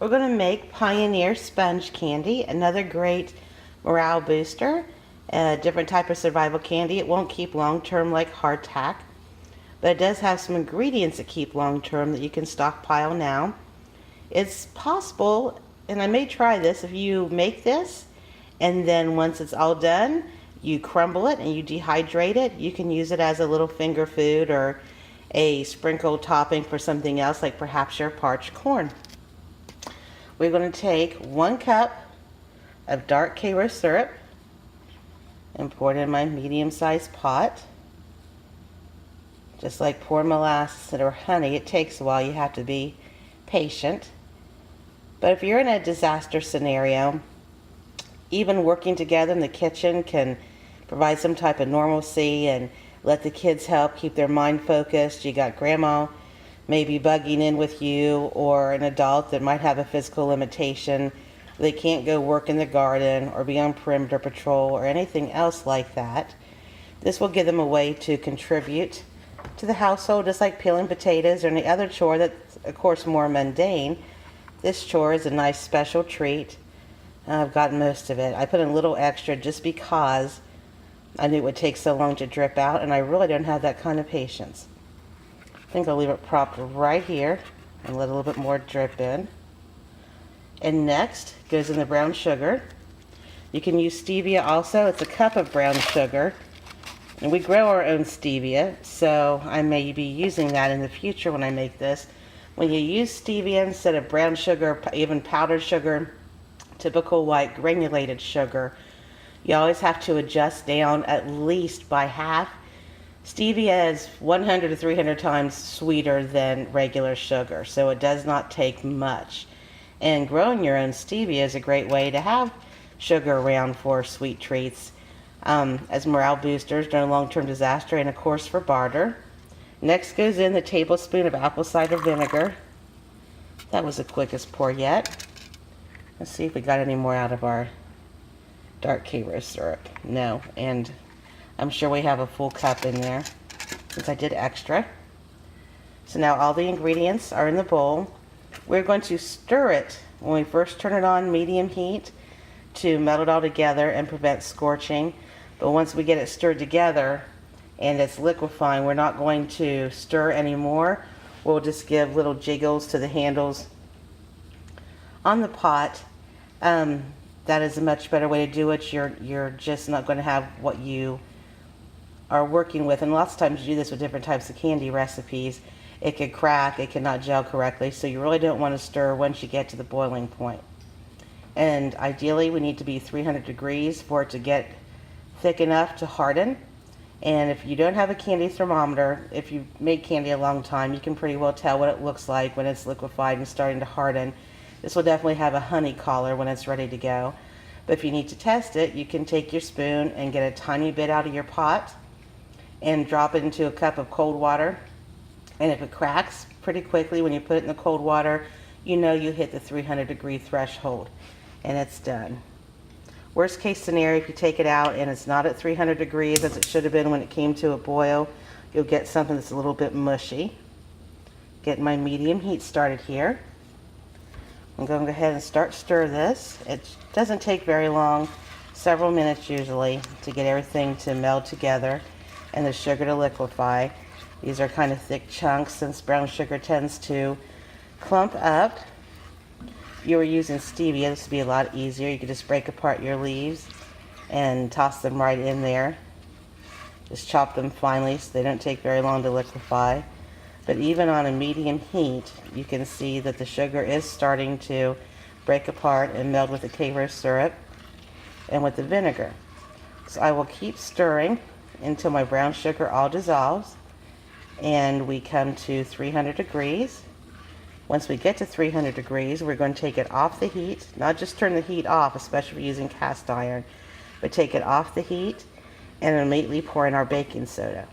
We're going to make Pioneer Sponge Candy, another great morale booster, a different type of survival candy. It won't keep long-term like hardtack, but it does have some ingredients that keep long-term that you can stockpile now. It's possible, and I may try this, if you make this and then once it's all done, you crumble it and you dehydrate it, you can use it as a little finger food or a sprinkled topping for something else, like perhaps your parched corn. We're going to take 1 cup of dark Karo syrup and pour it in my medium-sized pot. Just like pouring molasses or honey, it takes a while. You have to be patient. But if you're in a disaster scenario, even working together in the kitchen can provide some type of normalcy and let the kids help keep their mind focused. You got grandma maybe bugging in with you, or an adult that might have a physical limitation. They can't go work in the garden or be on perimeter patrol or anything else like that. This will give them a way to contribute to the household, just like peeling potatoes or any other chore that's, of course, more mundane. This chore is a nice special treat. I've gotten most of it. I put in a little extra just because I knew it would take so long to drip out, and I really don't have that kind of patience. I think I'll leave it propped right here and let a little bit more drip in. And next goes in the brown sugar. You can use stevia also. It's a cup of brown sugar. And we grow our own stevia, so I may be using that in the future when I make this. When you use stevia instead of brown sugar, even powdered sugar, typical white granulated sugar, you always have to adjust down at least by half. Stevia is 100 to 300 times sweeter than regular sugar, so it does not take much. And growing your own stevia is a great way to have sugar around for sweet treats, as morale boosters during long-term disaster, and of course for barter. Next goes in the tablespoon of apple cider vinegar. That was the quickest pour yet. Let's see if we got any more out of our dark Karo syrup. No, and I'm sure we have a full cup in there since I did extra. So now all the ingredients are in the bowl. We're going to stir it when we first turn it on medium heat to melt it all together and prevent scorching. But once we get it stirred together and it's liquefying, we're not going to stir anymore. We'll just give little jiggles to the handles on the pot. That is a much better way to do it. You're just not going to have what you are working with, and lots of times you do this with different types of candy recipes. It could crack, it cannot gel correctly, so you really don't want to stir once you get to the boiling point. And ideally we need to be 300 degrees for it to get thick enough to harden. And if you don't have a candy thermometer, if you make candy a long time, you can pretty well tell what it looks like when it's liquefied and starting to harden. This will definitely have a honey color when it's ready to go. But if you need to test it, you can take your spoon and get a tiny bit out of your pot and drop it into a cup of cold water. And if it cracks pretty quickly when you put it in the cold water, you know you hit the 300 degree threshold and it's done. Worst case scenario, if you take it out and it's not at 300 degrees as it should have been when it came to a boil, you'll get something that's a little bit mushy. Getting my medium heat started here. I'm going to go ahead and start stir this. It doesn't take very long, several minutes usually, to get everything to meld together and the sugar to liquefy. These are kind of thick chunks since brown sugar tends to clump up. If you were using stevia, this would be a lot easier. You could just break apart your leaves and toss them right in there. Just chop them finely so they don't take very long to liquefy. But even on a medium heat, you can see that the sugar is starting to break apart and meld with the Karo syrup and with the vinegar. So I will keep stirring until my brown sugar all dissolves and we come to 300 degrees. Once we get to 300 degrees, we're going to take it off the heat, not just turn the heat off, especially if you're using cast iron, but take it off the heat and immediately pour in our baking soda.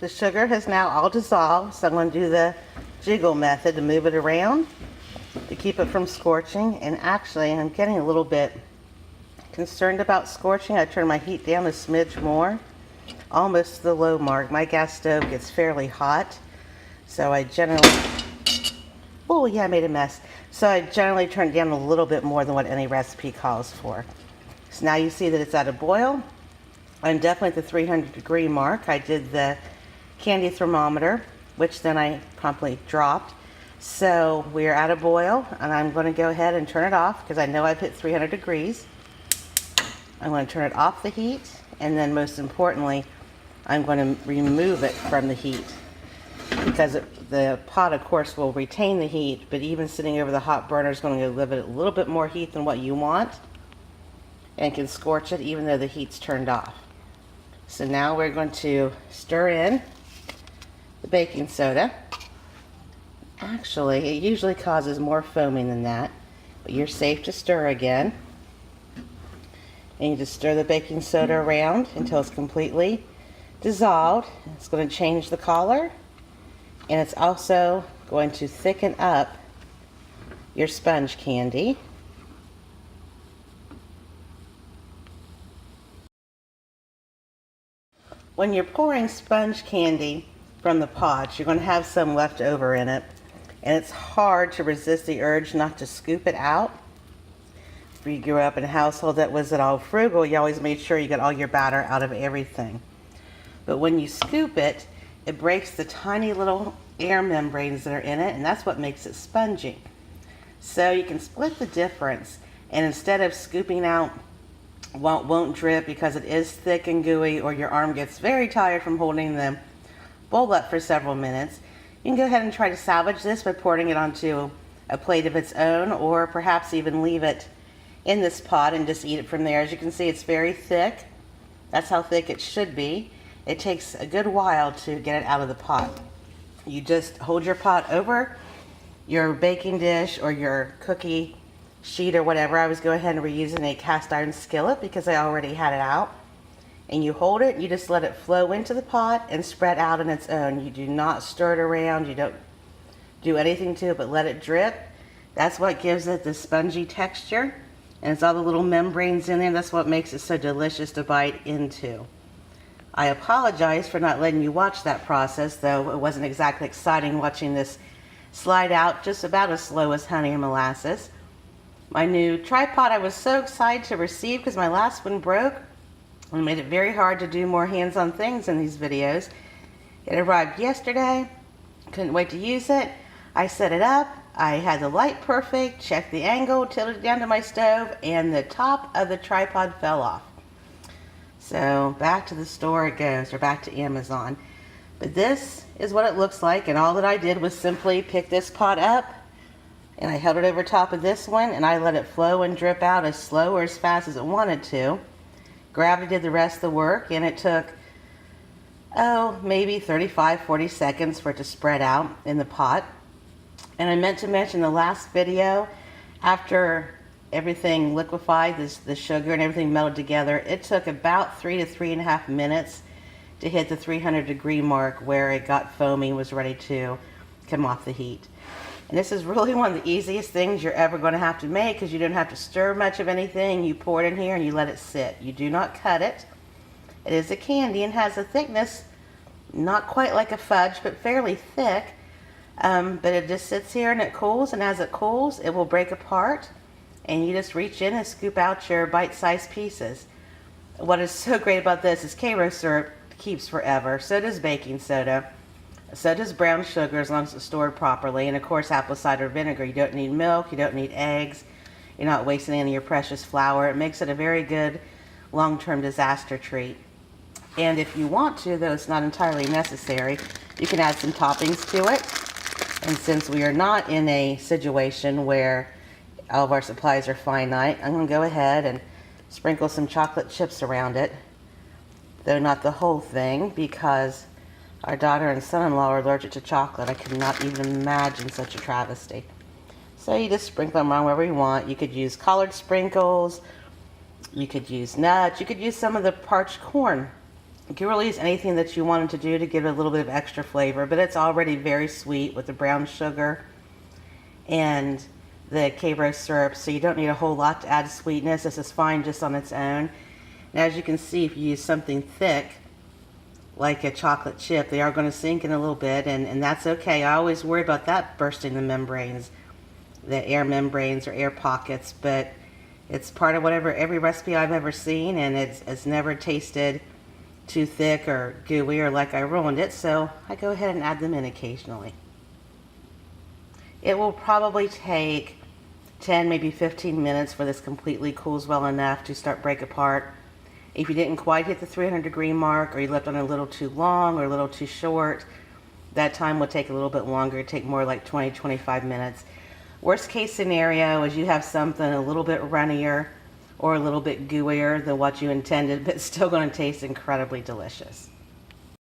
The sugar has now all dissolved, so I'm going to do the jiggle method to move it around to keep it from scorching. And actually, I'm getting a little bit concerned about scorching. I turn my heat down a smidge more, almost to the low mark. My gas stove gets fairly hot, So I generally, oh yeah, I made a mess. So I generally turn it down a little bit more than what any recipe calls for. So now you see that it's at a boil. I'm definitely at the 300-degree mark. I did the candy thermometer, which then I promptly dropped. So we're at a boil, and I'm going to go ahead and turn it off because I know I've hit 300 degrees. I'm going to turn it off the heat, and then most importantly, I'm going to remove it from the heat because the pot, of course, will retain the heat, but even sitting over the hot burner is going to give it a little bit more heat than what you want and can scorch it even though the heat's turned off. So now we're going to stir in the baking soda. Actually, it usually causes more foaming than that, but you're safe to stir again. And you just stir the baking soda around until it's completely dissolved. It's going to change the color, and it's also going to thicken up your sponge candy. When you're pouring sponge candy from the pots, you're going to have some left over in it, and it's hard to resist the urge not to scoop it out. If you grew up in a household that was at all frugal, you always made sure you got all your batter out of everything. But when you scoop it, it breaks the tiny little air membranes that are in it, and that's what makes it spongy. So you can split the difference, and instead of scooping out won't drip because it is thick and gooey, or your arm gets very tired from holding the bowl up for several minutes, you can go ahead and try to salvage this by pouring it onto a plate of its own, or perhaps even leave it in this pot and just eat it from there. As you can see, it's very thick. That's how thick it should be. It takes a good while to get it out of the pot. You just hold your pot over your baking dish or your cookie sheet or whatever. I was going ahead and reusing a cast iron skillet because I already had it out. And you hold it, you just let it flow into the pot and spread out on its own. You do not stir it around, you don't do anything to it but let it drip. That's what gives it the spongy texture, and it's all the little membranes in there. That's what makes it so delicious to bite into. I apologize for not letting you watch that process, though it wasn't exactly exciting watching this slide out just about as slow as honey or molasses. My new tripod I was so excited to receive because my last one broke and made it very hard to do more hands-on things in these videos. It arrived yesterday, couldn't wait to use it. I set it up, I had the light perfect, checked the angle, tilted it down to my stove, and the top of the tripod fell off. So back to the store it goes, or back to Amazon. But this is what it looks like, and all that I did was simply pick this pot up, and I held it over top of this one, and I let it flow and drip out as slow or as fast as it wanted to. Gravity did the rest of the work, and it took, maybe 35-40 seconds for it to spread out in the pot. And I meant to mention the last video, after everything liquefied, the sugar and everything melted together, it took about 3 to 3.5 minutes to hit the 300-degree mark where it got foamy and was ready to come off the heat. And this is really one of the easiest things you're ever going to have to make because you don't have to stir much of anything. You pour it in here and you let it sit. You do not cut it. It is a candy and has a thickness, not quite like a fudge, but fairly thick. But it just sits here and it cools, and as it cools, it will break apart, and you just reach in and scoop out your bite-sized pieces. What is so great about this is Karo syrup keeps forever. So does baking soda. So does brown sugar as long as it's stored properly. And of course, apple cider vinegar. You don't need milk, you don't need eggs. You're not wasting any of your precious flour. It makes it a very good long-term disaster treat. And if you want to, though it's not entirely necessary, you can add some toppings to it. And since we are not in a situation where all of our supplies are finite, I'm going to go ahead and sprinkle some chocolate chips around it. Though not the whole thing, because our daughter and son-in-law are allergic to chocolate. I could not even imagine such a travesty. So you just sprinkle them around wherever you want. You could use collard sprinkles. You could use nuts. You could use some of the parched corn. You can really use anything that you wanted to do to give it a little bit of extra flavor, but it's already very sweet with the brown sugar and the Karo syrup, so you don't need a whole lot to add sweetness. This is fine just on its own. And as you can see, if you use something thick like a chocolate chip. They are going to sink in a little bit, and that's okay. I always worry about that bursting the membranes, the air membranes or air pockets, but it's part of whatever every recipe I've ever seen, and it's never tasted too thick or gooey or like I ruined it, so I go ahead and add them in occasionally. It will probably take 10, maybe 15 minutes for this completely cools well enough to start break apart. If you didn't quite hit the 300-degree mark, or you left on a little too long or a little too short, that time will take a little bit longer. It'll take more like 20, 25 minutes. Worst case scenario is you have something a little bit runnier or a little bit gooier than what you intended, but still going to taste incredibly delicious.